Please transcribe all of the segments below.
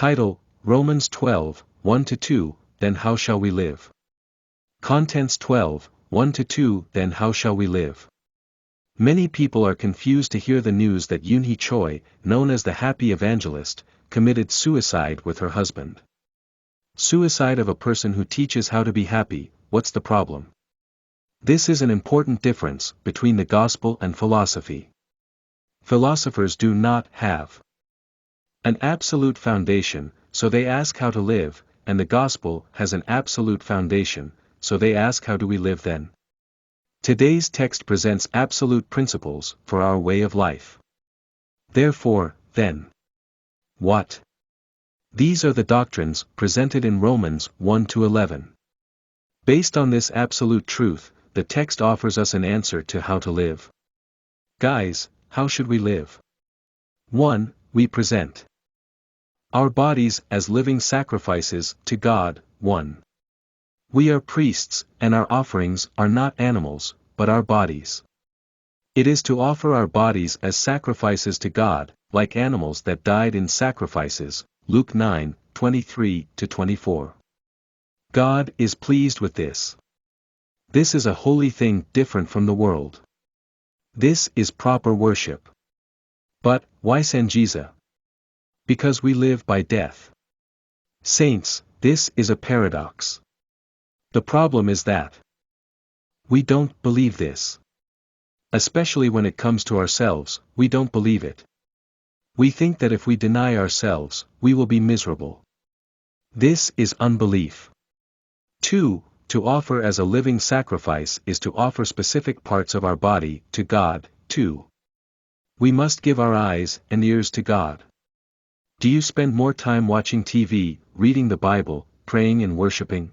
Title, Romans 12, 1-2, Then how shall we live? Contents 12, 1-2, Then how shall we live? Many people are confused to hear the news that Yoon-hee Choi, known as the Happy Evangelist, committed suicide with her husband. Suicide of a person who teaches how to be happy, what's the problem? This is an important difference between the gospel and philosophy. Philosophers do not have an absolute foundation, so they ask how to live, and the gospel has an absolute foundation, so they ask how do we live then? Today's text presents absolute principles for our way of life. Therefore, then, what? These are the doctrines presented in Romans 1-11. Based on this absolute truth, the text offers us an answer to how to live. Guys, how should we live? 1. We present our bodies as living sacrifices to God. 1. We are priests, and our offerings are not animals, but our bodies. It is to offer our bodies as sacrifices to God, like animals that died in sacrifices. Luke 9, 23-24. God is pleased with this. This is a holy thing different from the world. This is proper worship. But, why send Jesus? Because we live by death. Saints, this is a paradox. The problem is that we don't believe this. Especially when it comes to ourselves, we don't believe it. We think that if we deny ourselves, we will be miserable. This is unbelief. 2. To offer as a living sacrifice is to offer specific parts of our body to God. 2. We must give our eyes and ears to God. Do you spend more time watching TV, reading the Bible, praying and worshiping?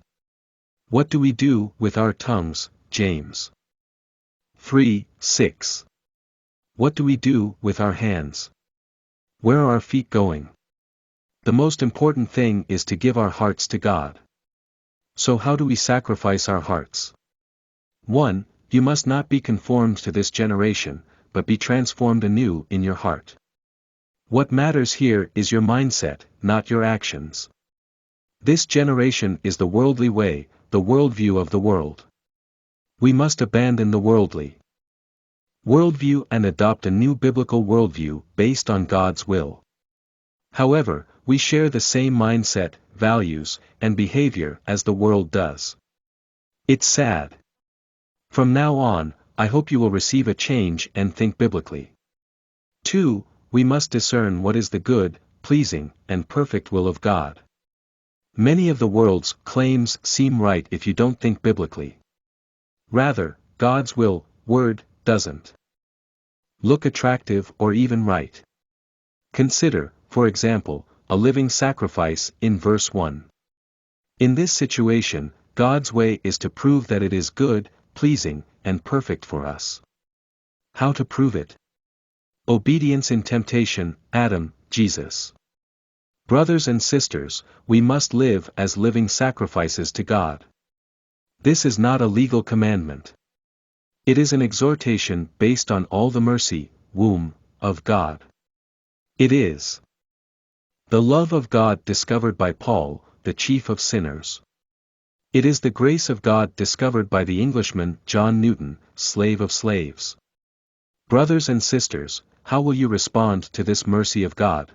What do we do with our tongues? James 3:6. What do we do with our hands? Where are our feet going? The most important thing is to give our hearts to God. So how do we sacrifice our hearts? 1. You must not be conformed to this generation, but be transformed anew in your heart. What matters here is your mindset, not your actions. This generation is the worldly way, the worldview of the world. We must abandon the worldly worldview and adopt a new biblical worldview based on God's will. However, we share the same mindset, values, and behavior as the world does. It's sad. From now on, I hope you will receive a change and think biblically. 2. We must discern what is the good, pleasing, and perfect will of God. Many of the world's claims seem right if you don't think biblically. Rather, God's word, doesn't look attractive or even right. Consider, for example, a living sacrifice in verse 1. In this situation, God's way is to prove that it is good, pleasing, and perfect for us. How to prove it? Obedience in temptation, Adam, Jesus. Brothers and sisters, we must live as living sacrifices to God. This is not a legal commandment. It is an exhortation based on all the mercy, of God. It is the love of God discovered by Paul, the chief of sinners. It is the grace of God discovered by the Englishman John Newton, slave of slaves. Brothers and sisters, how will you respond to this mercy of God?